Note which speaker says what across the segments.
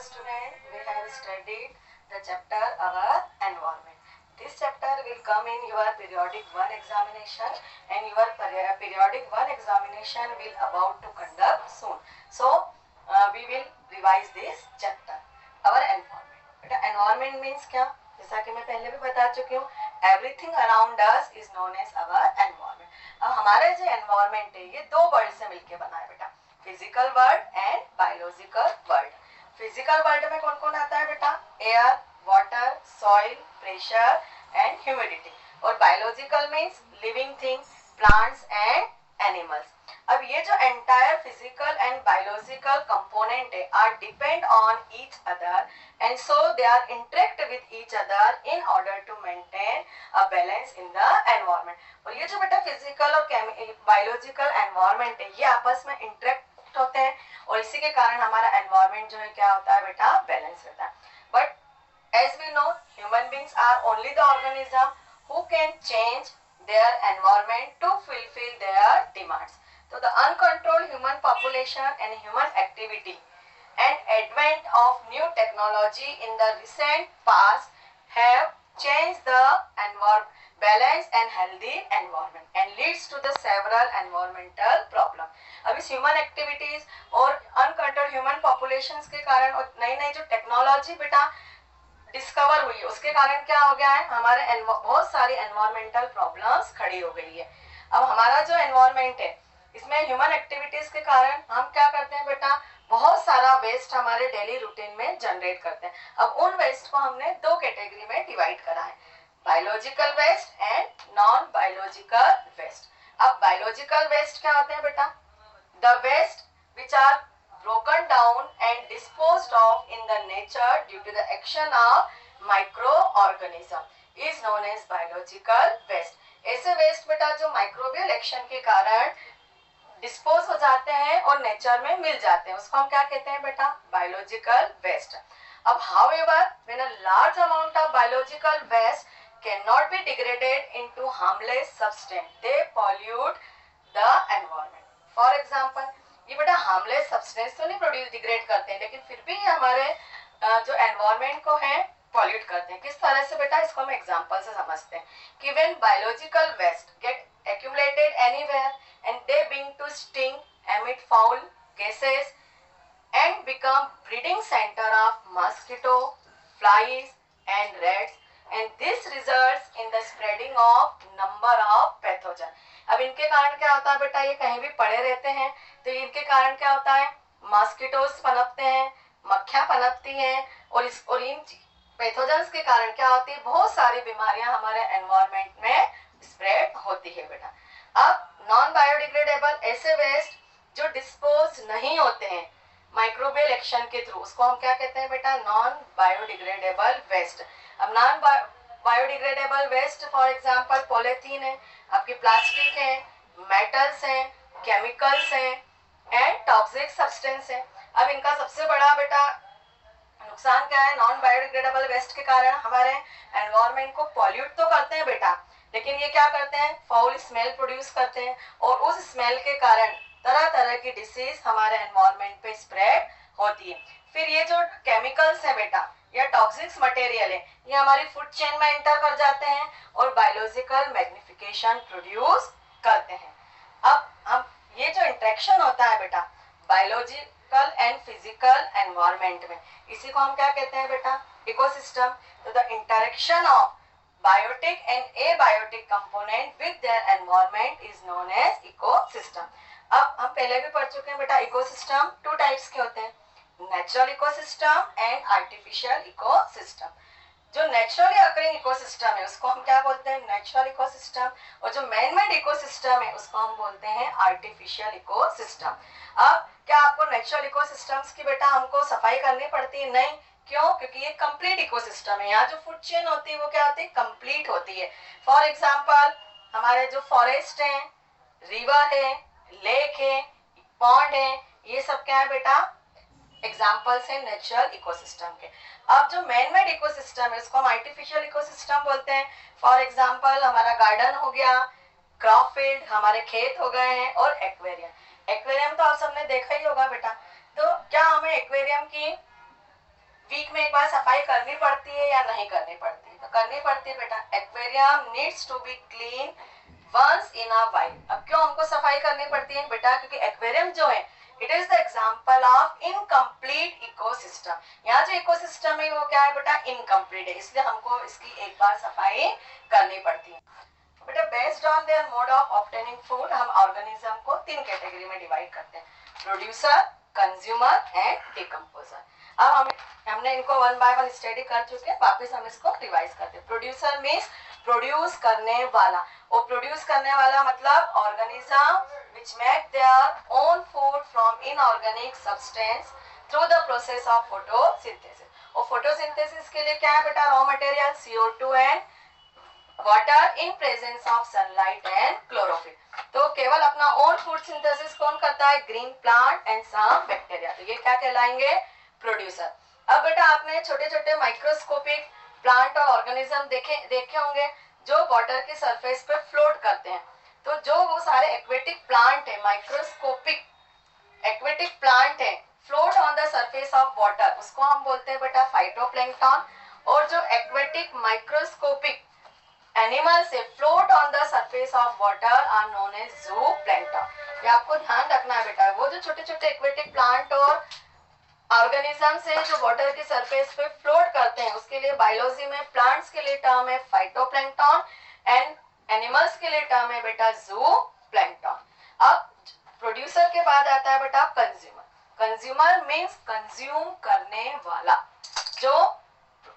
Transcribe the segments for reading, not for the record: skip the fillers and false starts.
Speaker 1: student, we have studied the chapter our environment. This chapter will come in your periodic 1 examination, and your periodic 1 examination will about to conduct soon. So we will revise this chapter our environment. बेटा environment means क्या? जैसा कि मैं पहले भी बता चुकी हूँ, everything around us is known as our environment. अब हमारा जो environment है ये दो वर्ड से मिलके बना है बेटा, physical world and biological world. Physical world में कौन कौन आता है बेटा? Air, water, soil, pressure and humidity. और biological means living things, plants and animals. अब ये जो entire physical and biological component है are depend on each other and so they are interact with each other in order to maintain a balance in the environment. और ये जो बेटा physical और biological environment है ये आपस में इंटरेक्ट होते हैं और इसी के कारण हमारा एनवायरनमेंट जो है क्या होता है बेटा? बैलेंस रहता है. But as we know human beings are only the organism who can change their environment to fulfill their demands. So the uncontrolled human population and human activity and advent of new technology in the recent past have changed the balance and healthy environment and leads to the several environmental problem. अब इस human activities और uncontrolled human populations के कारण और नई नई जो technology बेटा डिस्कवर हुई है उसके कारण क्या हो गया है, हमारे बहुत सारी एनवायरमेंटल प्रॉब्लम्स खड़ी हो गई है. अब हमारा जो एनवायरमेंट है इसमें ह्यूमन एक्टिविटीज के कारण हम क्या करते हैं बेटा? बहुत सारा वेस्ट हमारे डेली रूटीन में जनरेट करते हैं. अब उन वेस्ट को हमने दो कैटेगरी में डिवाइड करा है, biological waste and non biological waste. अब बायोलॉजिकल वेस्ट क्या होते हैं बेटा? The waste which are broken down and disposed of in the nature due to the action of microorganism is known as biological waste. ऐसे waste बेटा जो microbial action के कारण डिस्पोज हो जाते हैं और नेचर में मिल जाते हैं उसको हम क्या कहते हैं बेटा? Biological waste. अब however when a large amount of biological waste cannot be degraded into harmless substance they pollute the environment. For example ये बेटा हार्मलेस सब्सटेंस तो नहीं प्रोड्यूस डिग्रेड करते हैं लेकिन फिर भी हमारे जो एनवायरनमेंट को है पॉल्यूट करते हैं. किस तरह से बेटा? इसको हम एग्जांपल से समझते हैं कि when biological waste get accumulated anywhere and they begin to sting, emit foul gases and become breeding centre of mosquito, flies and rats and this results in the spreading of number of pathogen. अब इनके कारण क्या होता है बेटा? ये कहीं भी पड़े रहते हैं तो इनके कारण क्या होता है? मॉस्किटोज पनपते हैं, मक्खियां पनपती हैं और इन पैथोजेंस के कारण क्या होती है? बहुत सारी बीमारियां हमारे एनवायरनमेंट में स्प्रेड होती है बेटा. अब नॉन बायोडिग्रेडेबल ऐसे वेस्ट जो डिस्पोज नहीं होते हैं माइक्रोबियल एक्शन के थ्रू उसको हम क्या कहते हैं बेटा? Non biodegradable waste. अब non biodegradable waste for example polythene है, आपकी प्लास्टिक है, मेटल्स हैं, केमिकल्स हैं एंड टॉक्सिक सब्सटेंस है. अब इनका सबसे बड़ा बेटा नुकसान क्या है? नॉन बायोडिग्रेडेबल वेस्ट के कारण हमारे एनवायरनमेंट को पॉल्यूट तो करते हैं बेटा लेकिन ये क्या करते हैं? फाउल स्मेल प्रोड्यूस करते हैं और उस स्मेल के कारण तरह तरह की डिसीज हमारे एनवायरनमेंट पे स्प्रेड होती है. फिर ये जो केमिकल्स है बेटा या टॉक्सिक्स मटेरियल है ये हमारी फूड चेन में एंटर कर जाते हैं और बायोलॉजिकल मैग्निफिकेशन प्रोड्यूस करते हैं. अब हम ये जो इंटरेक्शन होता है बेटा बायोलॉजिकल एंड फिजिकल एनवायरनमेंट में इसी को हम क्या कहते हैं बेटा? इकोसिस्टम. तो the interaction of biotic and abiotic component with their environment is known as ecosystem. अब हम पहले भी पढ़ चुके हैं बेटा इकोसिस्टम टू टाइप्स के होते हैं, natural ecosystem and artificial ecosystem. जो नेचुरली अकरिंग इकोसिस्टम है उसको हम क्या बोलते हैं? Natural ecosystem. और जो मैन मेड इकोसिस्टम है उसको हम बोलते हैं आर्टिफिशियल इकोसिस्टम. अब क्या आपको नेचुरल इकोसिस्टम्स की बेटा हमको सफाई करनी पड़ती है? नहीं. क्यों? क्योंकि ये कंप्लीट इकोसिस्टम है. यहाँ जो फूड चेन होती है वो क्या होती है? कंप्लीट होती है. फॉर एग्जांपल हमारे जो फॉरेस्ट है, रिवर है, लेक है, पॉन्ड है, ये सब क्या है बेटा? एग्जाम्पल्स है नेचुरल इकोसिस्टम के. अब जो मैन मेड इकोसिस्टम है उसको हम आर्टिफिशियल इकोसिस्टम बोलते हैं. फॉर एग्जांपल हमारा गार्डन हो गया, क्रॉप फील्ड, हमारे खेत हो गए हैं और एक्वेरियम. एक्वेरियम तो आप सबने देखा ही होगा बेटा. तो क्या हमें एक्वेरियम की वीक में एक बार सफाई करनी पड़ती है या नहीं करनी पड़ती है? तो करनी पड़ती है बेटा। Aquarium needs to be clean once in a while. अब क्यों हमको सफाई करनी पड़ती है बेटा? क्योंकि एक्वेरियम जो है it is the example of incomplete ecosystem. यहाँ जो इकोसिस्टम है वो क्या है बेटा? इनकम्प्लीट है, इसलिए हमको इसकी एक बार सफाई करनी पड़ती है बेटा। Based on their mode of obtaining food हम ऑर्गेनिज्म को 3 कैटेगरी में डिवाइड करते हैं, प्रोड्यूसर, कंज्यूमर एंड डिकम्पोजर। अब हमने इनको वन बाय वन स्टडी कर चुके हैं, वापस हम इसको रिवाइज करते हैं। प्रोड्यूसर मीन्स प्रोड्यूस करने वाला, और प्रोड्यूस करने वाला मतलब organism which make their own food from inorganic substance through the process of photosynthesis। और photosynthesis के लिए क्या है बेटा? Raw material CO2 and water in presence of sunlight and chlorophyll. तो केवल अपना ओन फूड सिंथेसिस कौन करता है? Green plant and some bacteria. तो ये क्या कहलाएंगे? प्रोड्यूसर। अब बेटा आपने छोटे छोटे माइक्रोस्कोपिक प्लांट और ऑर्गेनिज्म देखे होंगे जो वाटर के सरफेस पे फ्लोट करते हैं। तो जो वो सारे एक्वेटिक प्लांट है, माइक्रोस्कोपिक एक्वेटिक प्लांट है, float on the surface of water, उसको हम बोलते हैं बेटा फाइटोप्लैंक्टन। और जो एक्वेटिक माइक्रोस्कोपिक एनिमल्स से float on the surface of water are known as zooplankton. ये आपको ध्यान रखना है बेटा। वो जो छोटे छोटे एक्वेटिक प्लांट और ऑर्गेनिज्म से जो वाटर की सरफेस पे फ्लोट करते हैं उसके लिए बायोलॉजी में प्लांट्स के लिए टर्म है फाइटोप्लैंक्टन एंड एनिमल्स के लिए टर्म है बेटा ज़ूप्लैंक्टन। अब प्रोड्यूसर के बाद आता है बेटा कंज्यूमर। कंज्यूमर मींस कंज्यूम करने वाला, जो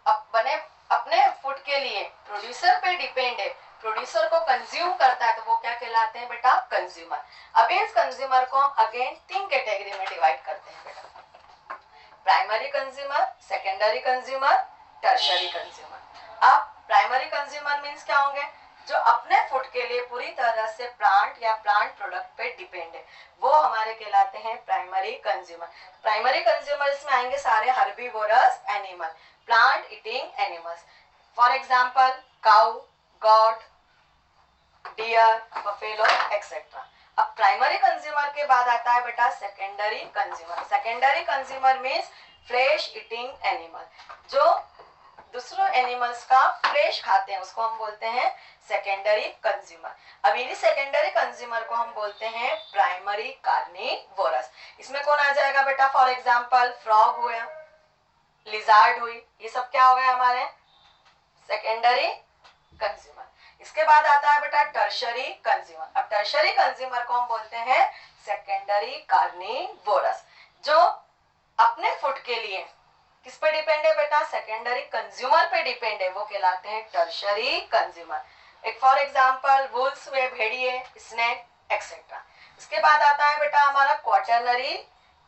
Speaker 1: अपने फूड के लिए प्रोड्यूसर पे डिपेंड है, प्रोड्यूसर को कंज्यूम करता है, तो वो क्या कहलाते हैं बेटा? कंज्यूमर। अब इस कंज्यूमर को हम अगेन 3 कैटेगरी में डिवाइड करते हैं बेटा, primary consumer, secondary consumer, tertiary consumer. अब प्राइमरी कंज्यूमर मींस क्या होंगे? जो अपने फूड के लिए पूरी तरह से प्लांट या प्लांट प्रोडक्ट पे डिपेंड है, वो हमारे कहलाते हैं प्राइमरी कंज्यूमर। प्राइमरी कंज्यूमर्स में आएंगे सारे herbivorous animal, plant eating animals, for example cow, goat, deer, buffalo etcetera. अब प्राइमरी कंज्यूमर के बाद आता है बेटा secondary consumer. Secondary consumer means flesh eating animal, जो दूसरों एनिमल्स का फ्लेश खाते हैं, उसको हम बोलते हैं सेकेंडरी कंज्यूमर। अब इन्हीं सेकेंडरी कंज्यूमर को हम बोलते हैं प्राइमरी कार्निवोरस। इसमें कौन आ जाएगा बेटा? फॉर एग्जांपल फ्रॉग हुआ, लिजार्ड हुई, ये सब क्या हो गए हमारे? Secondary consumer. इसके बाद आता है बेटा टर्शियरी कंज्यूमर। अब टर्शियरी कंज्यूमर को हम बोलते हैं सेकेंडरी कार्निवोरस, जो अपने फूड के लिए किस पे डिपेंड है बेटा? सेकेंडरी कंज्यूमर पे डिपेंड है, वो कहलाते हैं टर्शियरी कंज्यूमर। एक फॉर एग्जांपल वुल्स हुए, भेड़िए, स्नेक एक्सेट्रा। इसके बाद आता है बेटा हमारा क्वाटरनरी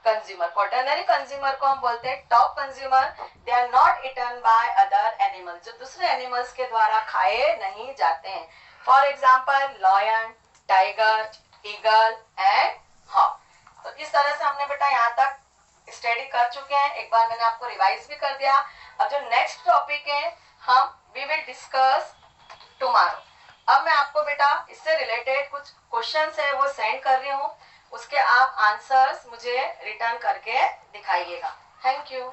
Speaker 1: कंज्यूमर। क्वाटरनरी कंज्यूमर को हम बोलते हैं top consumer. They are not eaten by other animals, जो दूसरे एनिमल्स के द्वारा खाए नहीं जाते हैं। For example lion, tiger, eagle and hawk. तो इस तरह से हमने बेटा यहाँ तक स्टडी कर चुके हैं, एक बार मैंने आपको रिवाइज भी कर दिया। अब जो नेक्स्ट टॉपिक है हम वी विल डिस्कस टुमारो। अब मैं आपको बेटा इससे रिलेटेड कुछ क्वेश्चंस है वो सेंड कर रही हूँ, उसके आप आंसर्स मुझे रिटर्न करके दिखाइएगा। Thank you.